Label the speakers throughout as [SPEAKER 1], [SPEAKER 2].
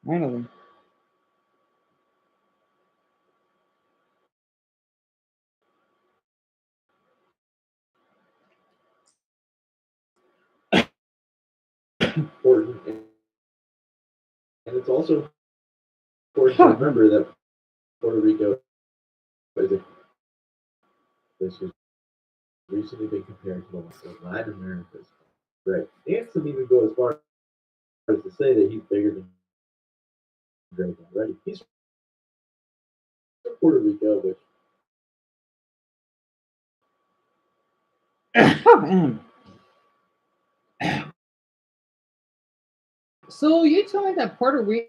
[SPEAKER 1] Finally.
[SPEAKER 2] Important, and it's also important to remember that Puerto Rico is a this has recently been compared to the Latin America's. Right. And some even go as far as to say that he's bigger than Drake already. He's from Puerto Rico, which
[SPEAKER 1] So you tell me that Puerto Rico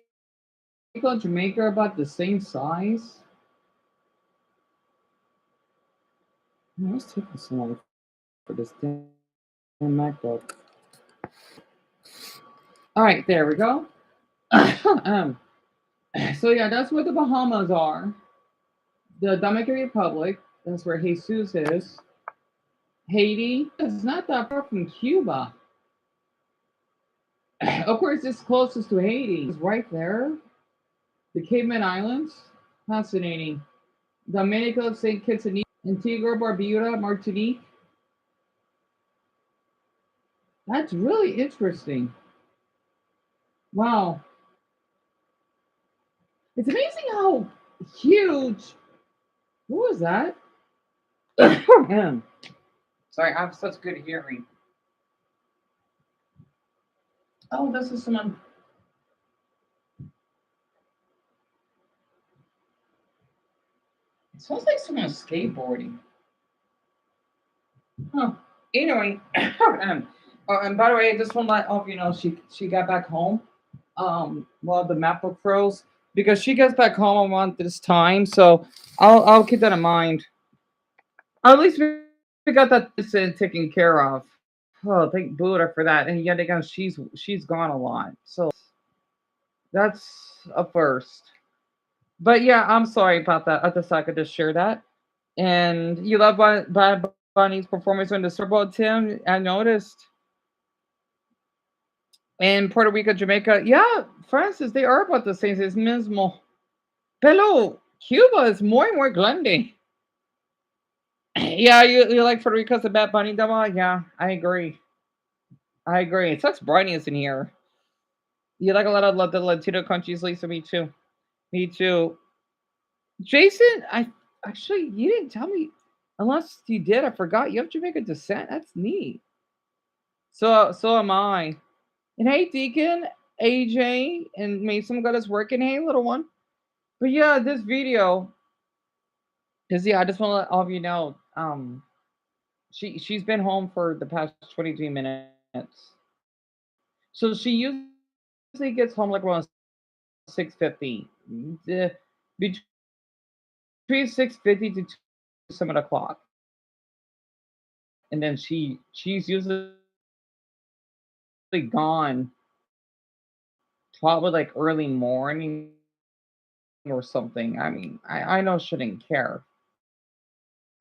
[SPEAKER 1] and Jamaica are about the same size? Man, what's taking so long for this damn MacBook? All right, there we go. um, so yeah, that's where the Bahamas are. The Dominican Republic. That's where Jesus is. Haiti is not that far from Cuba. Of course, it's closest to Haiti. It's right there. The Cayman Islands. Fascinating. Dominica, St. Kitts and Nevis, Antigua, Barbuda, Martinique. That's really interesting. Wow. It's amazing how huge. What was that? Sorry, I have such good hearing. Oh, this is someone. It sounds like someone skateboarding. Huh. Anyway, and by the way, I just want to let all of you know she got back home. While the MacBook froze because she gets back home around this time, so I'll keep that in mind. At least we got that incident taken care of. Oh, thank Buddha for that. And yet again, she's gone a lot, so that's a first. But yeah, I'm sorry about that. I just I could just share that. And you love Bad Bunny's performance on the Super Bowl, Tim. I noticed. And Puerto Rico, Jamaica, yeah, Francis, they are about the same. It's mismo. Pero Cuba is more and more grande. Yeah, you like Puerto Rico's a Bad Bunny, Dama? Yeah, I agree. I agree. It sucks brightness in here. You like a lot of the Latino countries, Lisa? Me too. Me too. Jason, I actually you didn't tell me. Unless you did, I forgot. You have Jamaican descent. That's neat. So am I. And hey, Deacon, AJ, and Mason got us working. Hey, little one. But yeah, this video is yeah. I just want to let all of you know. She's been home for the past 23 minutes. So she usually gets home like around 6:50. Between 6:50 to 7 o'clock, and then she's usually gone probably like early morning or something. I know she didn't care,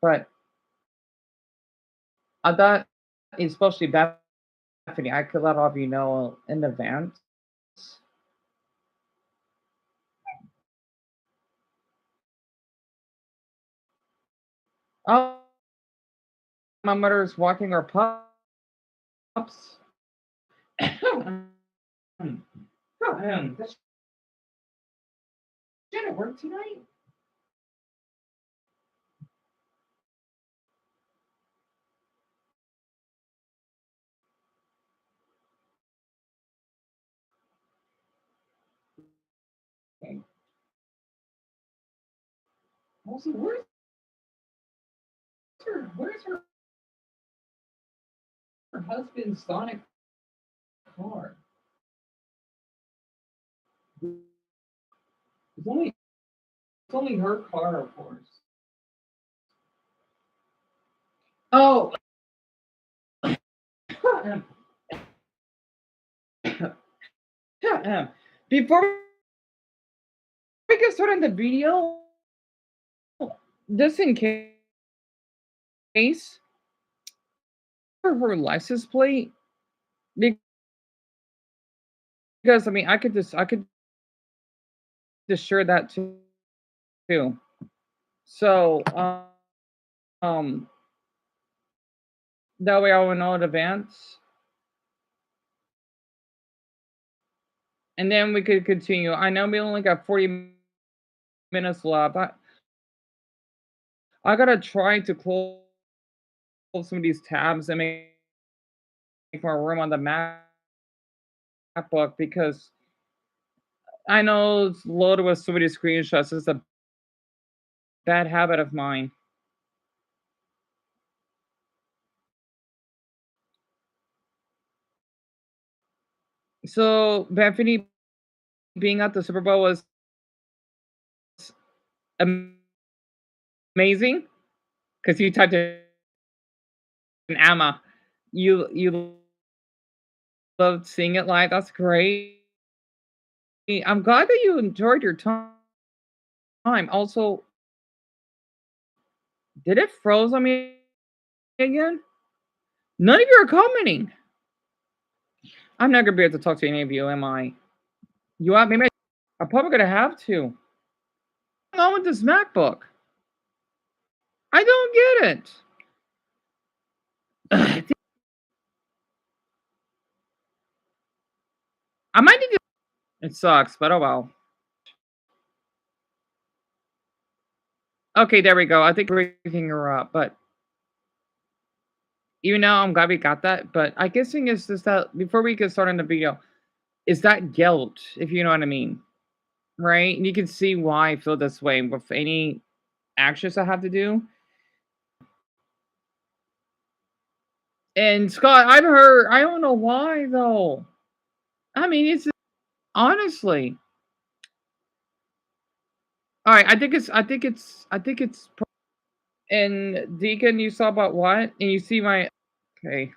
[SPEAKER 1] but that especially Bethany, I could let all of you know in advance. Oh, my mother's walking her pups. She had to work tonight. Also, where's her husband's Sonic car? It's only her car, of course. Oh, before we get started on the video, just in case, can you check for her license plate? Because I mean, I could just check it. assure that too. So that way I will know in advance, and then we could continue. I know we only got 40 minutes left. I gotta try to close some of these tabs and make more room on the MacBook because I know it's loaded with so many screenshots. It's a bad habit of mine. So Bethany being at the Super Bowl was amazing because you typed in Amma. You loved seeing it live. That's great. I'm glad that you enjoyed your time. Also, did it froze on me again? None of you are commenting. I'm not gonna be able to talk to any of you, am I? You want maybe I'm probably gonna have to. What's on with this MacBook? I don't get it. I might need to. It sucks, but oh well. Okay, there we go. I think we're breaking her up, but even now I'm glad we got that. But I guess thing is just that before we get started on the video, is that guilt, if you know what I mean. Right? And you can see why I feel this way with any actions I have to do. And Scott, I've heard I don't know why though. I mean, it's honestly. All right, I think it's and Deacon, you saw about what? And you see my okay.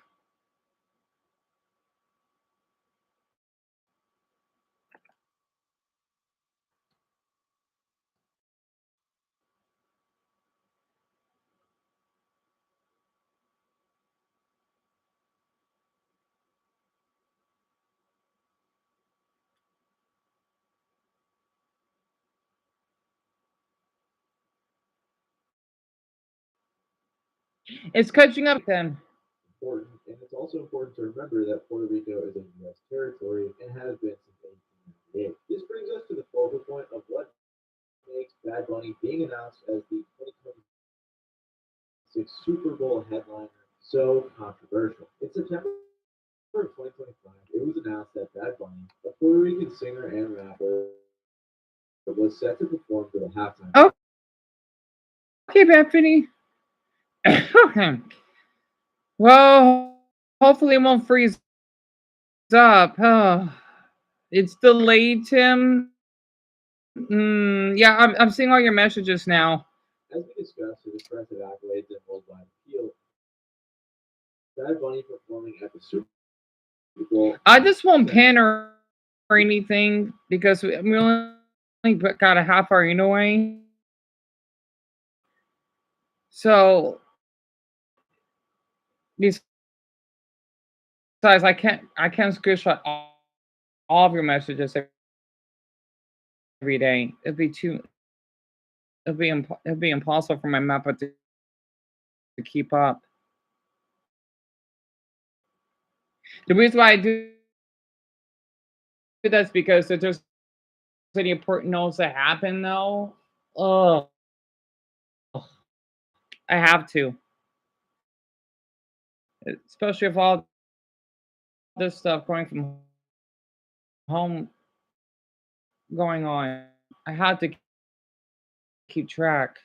[SPEAKER 1] It's catching up then.
[SPEAKER 2] Important, and it's also important to remember that Puerto Rico is a U.S. territory and has been since 1898. This brings us to the focal point of what makes Bad Bunny being announced as the 2026 Super Bowl headliner so controversial. In September of 2025, it was announced that Bad Bunny, a Puerto Rican singer and rapper, was set to perform for the halftime.
[SPEAKER 1] Okay, Bethany. Okay. Well, hopefully it won't freeze up. Oh, it's delayed, Tim. Yeah, I'm seeing all your messages now.
[SPEAKER 2] As we discussed, with impressive accolades and worldwide appeal, Bad Bunny performing at the Super Bowl.
[SPEAKER 1] I just won't pin or anything because we only got a half hour anyway. So besides, I can't screenshot all of your messages every day. It'd be impossible for my mapper to keep up. The reason why I do that's because if there's any important notes that happen though, oh, I have to. Especially if all this stuff going from home going on. I have to keep track.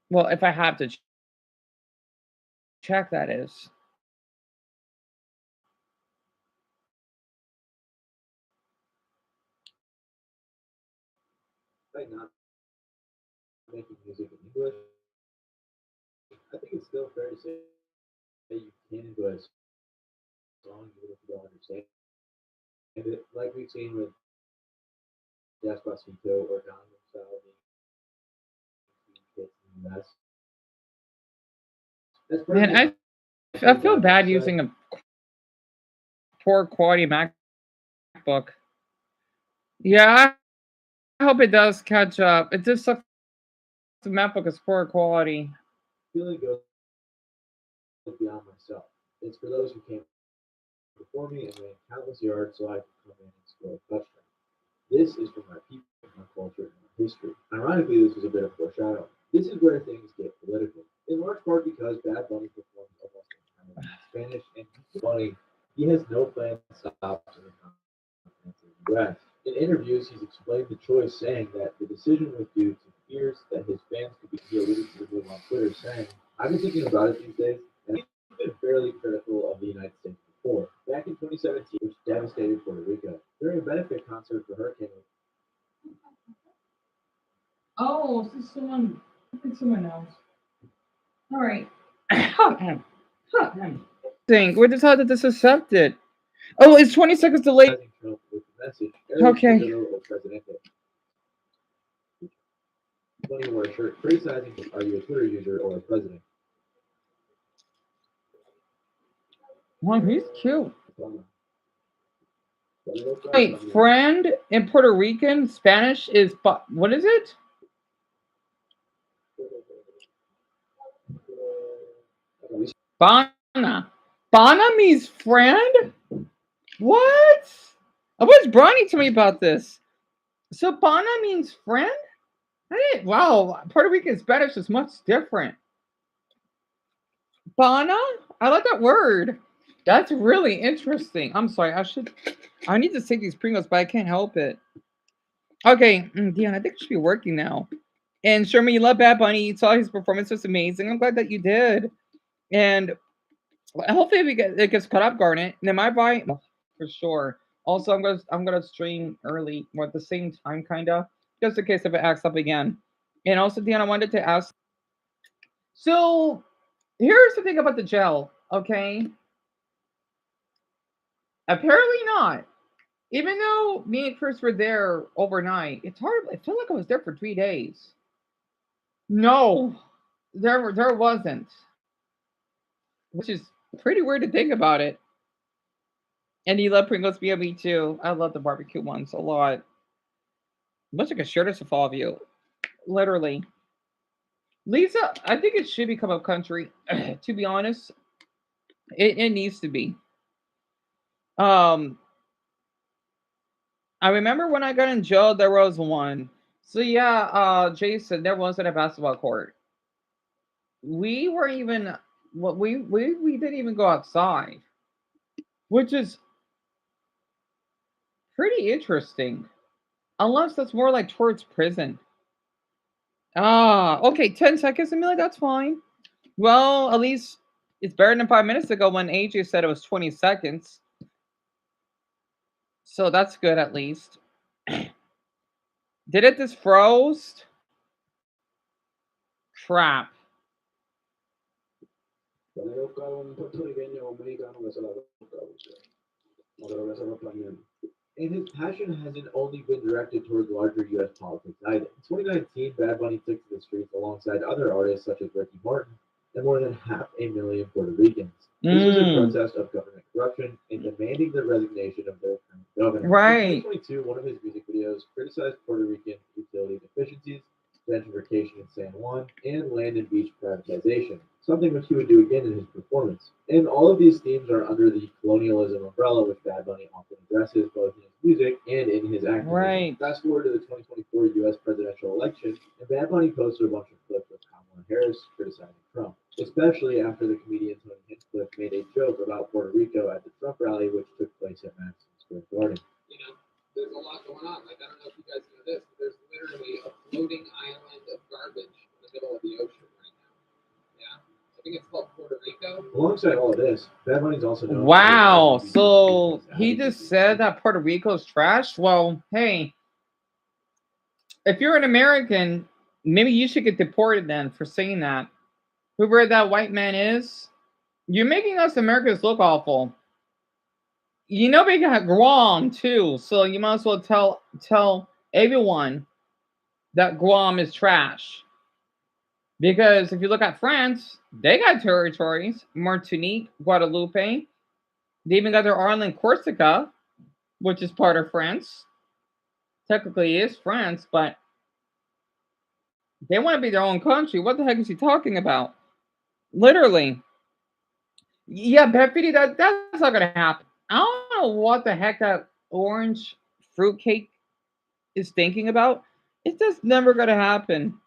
[SPEAKER 1] Well, if I have to check, that is.
[SPEAKER 2] By not making music in English, I think it's still fair to say that you can enjoy a song even if you don't understand it, like we've seen with Despacito or Gangnam Style being hits in the US. That's part of
[SPEAKER 1] Man,
[SPEAKER 2] the
[SPEAKER 1] I feel bad using a poor quality MacBook. Yeah, I hope it does catch up. It just sucks the MacBook is poor quality.
[SPEAKER 2] Feeling goes beyond myself. It's for those who came before me and ran countless yards so I could come in and score a touchdown. This is for my people, my culture, and my history. Ironically, this was a bit of foreshadowing. This is where things get political, in large part because Bad Bunny performs almost entirely in Spanish, and he's funny. He has no plans to stop in the continental U.S. In interviews, he's explained the choice, saying that the decision was due to fears that his fans could be. He alluded to the move on Twitter, saying, "I've been thinking about it these days, and I've been fairly critical of the United States before. Back in 2017, which devastated Puerto Rico during a benefit concert for Hurricane
[SPEAKER 1] Oh, this is someone. I think someone else. All right. Thing. We decided to accept it. Oh, it's 20 seconds delayed.
[SPEAKER 2] criticizing Trump with the message,
[SPEAKER 1] Okay.
[SPEAKER 2] El Presidente. Bunny wore a shirt criticizing, are you a Twitter user or a president?
[SPEAKER 1] Wow, he's cute. Wait, friend in Puerto Rican Spanish is what is it? Bana. Bana means friend? What? I wish Bronny told me about this. So Bana means friend? Wow, Puerto Rican Spanish is much different. Bana? I like that word. That's really interesting. I'm sorry. I need to take these Pringles, but I can't help it. Okay, Dion, I think it should be working now. And Sherman, you love Bad Bunny. You saw his performance was amazing. I'm glad that you did. And hopefully it gets cut up, Garnet. And am I right? For sure. Also, I'm gonna stream early or at the same time, kinda, just in case if it acts up again. And also, Dion, I wanted to ask. So here's the thing about the gel. Okay, apparently not. Even though me and Chris were there overnight, it's hard. I feel like I was there for 3 days. No, there wasn't, which is pretty weird to think about it. And you love Pringles BLB too. I love the barbecue ones a lot. Looks like a shirt us to follow you. Literally. Lisa, I think it should become a country. To be honest, it needs to be. Um, I remember when I got in jail, there was one. So yeah, Jason, there wasn't a basketball court. We were even what we didn't even go outside, which is pretty interesting. Unless that's more like towards prison. Ah, okay, 10 seconds, Amelia, that's fine. Well, at least it's better than 5 minutes ago when AJ said it was 20 seconds. So that's good at least. Did it just froze? Crap.
[SPEAKER 2] And his passion hasn't only been directed towards larger U.S. politics either. In 2019, Bad Bunny took to the streets alongside other artists such as Ricky Martin and more than 500,000 Puerto Ricans. This was in protest of government corruption and demanding the resignation of their current governor.
[SPEAKER 1] Right.
[SPEAKER 2] In 2022, one of his music videos criticized Puerto Rican utility deficiencies, gentrification in San Juan, and land and beach privatization, something which he would do again in his performance. And all of these themes are under the colonialism umbrella, which Bad Bunny often addresses both in his music and in his activism.
[SPEAKER 1] Right.
[SPEAKER 2] Fast forward to the 2024 U.S. presidential election, and Bad Bunny posted a bunch of clips of Kamala Harris criticizing Trump, especially after the comedian Tony Hinchcliffe made a joke about Puerto Rico at the Trump rally, which took place at Madison Square Garden.
[SPEAKER 3] You know, there's a lot going on. Like, I don't know if you guys know this, but there's literally a floating island of garbage in the middle of the ocean right now. Yeah. I think it's called Puerto Rico.
[SPEAKER 2] Alongside all of this, Bad Bunny's also known.
[SPEAKER 1] Wow. So he just said that Puerto Rico's trash? Well, hey, if you're an American, maybe you should get deported then for saying that. Whoever that white man is, you're making us Americans look awful. You know we got Guam too, so you might as well tell everyone that Guam is trash. Because if you look at France, they got territories: Martinique, Guadeloupe. They even got their island Corsica, which is part of France. technically is France, but they want to be their own country. What the heck is he talking about? Literally. Yeah, Pepsi, that's not gonna happen. I don't know what the heck that orange fruitcake is thinking about. It's just never gonna happen.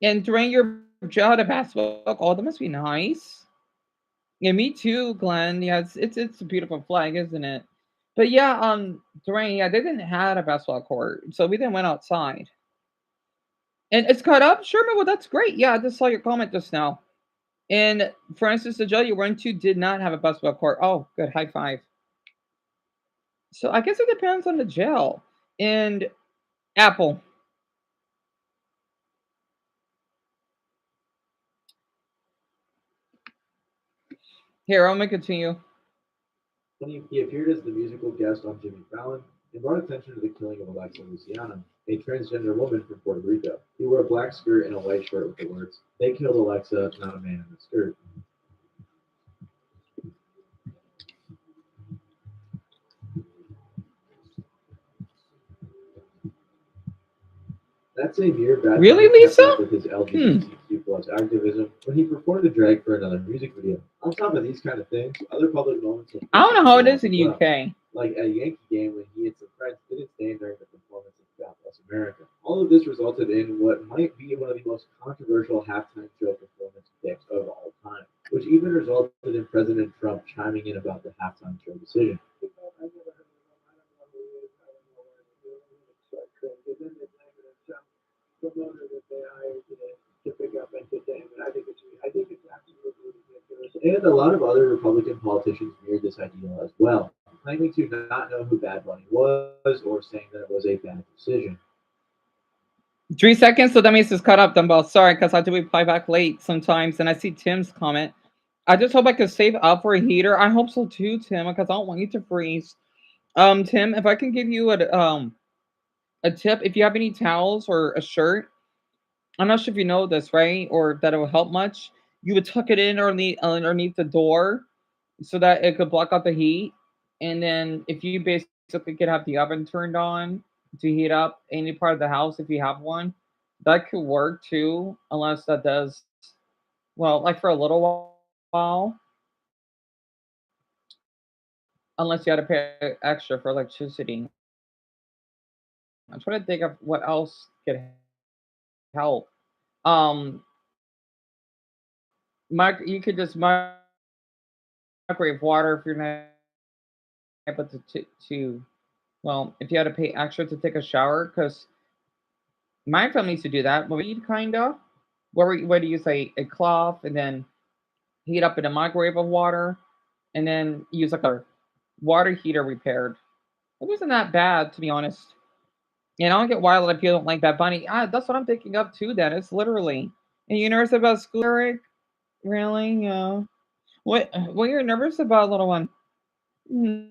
[SPEAKER 1] And during your job at basketball, oh, that must be nice. Yeah, me too, Glenn. Yeah, it's a beautiful flag, isn't it? But yeah, Dwayne, yeah, they didn't have a basketball court, so we then went outside. And it's cut up, Sherman. Well, that's great. Yeah, I just saw your comment just now. And Francis, the jail you went to did not have a basketball court. Oh, good. High five. So I guess it depends on the jail. And Apple. Here, I'm gonna continue.
[SPEAKER 2] When he appeared as the musical guest on Jimmy Fallon and brought attention to the killing of Alexa Luciano, a transgender woman from Puerto Rico. He wore a black skirt and a white shirt with the words, "They killed Alexa, not a man in a skirt." That same year, Bad
[SPEAKER 1] Really,
[SPEAKER 2] Bunny kept
[SPEAKER 1] Lisa?
[SPEAKER 2] up with his LGBTQ plus activism when he performed a drag for another music video. On top of these kind of things, other public moments of
[SPEAKER 1] I don't know how it is
[SPEAKER 2] as
[SPEAKER 1] in
[SPEAKER 2] well,
[SPEAKER 1] UK.
[SPEAKER 2] like at a Yankee game when he and some friends didn't stand during the performance of God Bless America. All of this resulted in what might be one of the most controversial halftime show performance picks of all time, which even resulted in President Trump chiming in about the halftime show decision. Promoter that they hired to pick up entertainment. I think it's absolutely ridiculous. And a lot of other Republican politicians mirrored this idea as well, claiming to not know who Bad Bunny was or saying that it was a bad decision.
[SPEAKER 1] 3 seconds, so that means it's cut up, Dumbbell. Sorry, because I do reply back late sometimes, and I see Tim's comment. I just hope I can save up for a heater. I hope so too, Tim, because I don't want you to freeze. Tim, if I can give you a tip, if you have any towels or a shirt, I'm not sure if you know this, right? Or that it will help much. You would tuck it in underneath the door so that it could block out the heat. And then if you basically could have the oven turned on to heat up any part of the house if you have one, that could work too, unless that does well, like for a little while, unless you had to pay extra for electricity. I'm trying to think of what else could help. Um, you could just microwave water if you're not able to well, if you had to pay extra to take a shower, because my family used to do that. What we kind of where do you use a cloth and then heat up in a microwave of water, and then use like a water heater repaired. It wasn't that bad, to be honest. And I don't get why a lot of people don't like Bad Bunny. That's what I'm thinking of too. Dennis, literally. And you nervous about school, Eric? Really? Yeah. What you're nervous about, little one? Mm.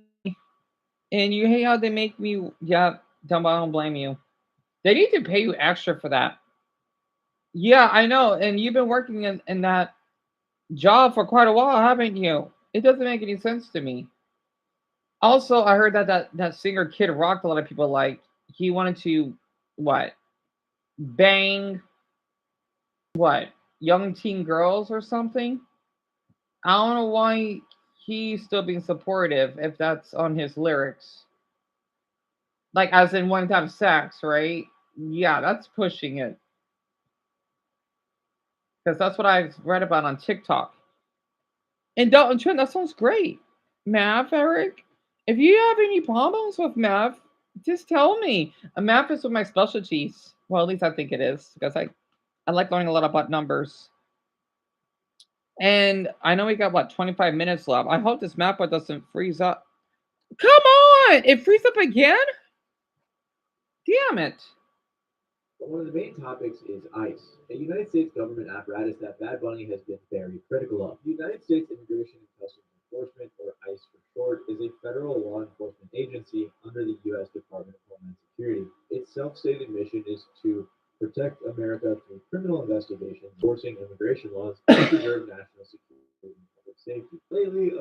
[SPEAKER 1] And you hate how they make me. Yeah, don't I don't blame you. They need to pay you extra for that. Yeah, I know. And you've been working in that job for quite a while, haven't you? It doesn't make any sense to me. Also, I heard that singer Kid Rock, a lot of people liked. He wanted to what bang what young teen girls or something. I don't know why he's still being supportive if that's on his lyrics. Like as in one time sex, right? Yeah, that's pushing it because that's what I've read about on TikTok. And Dalton Trent, that sounds great. Math, Eric, if you have any problems with math, just tell me. Math is one of my specialties. Well, at least I think it is because I like learning a lot about numbers. And I know we got what 25 minutes left. I hope this map doesn't freeze up. Come on! It freezed up again? Damn it.
[SPEAKER 2] But one of the main topics is ICE, a United States government apparatus that Bad Bunny has been very critical of. The United States Immigration and Customs Enforcement, or ICE for short, is a federal law enforcement agency under the U.S. Department of Homeland Security. Its self-stated mission is to protect America through criminal investigations, enforcing immigration laws, and preserve national security and public safety. Lately,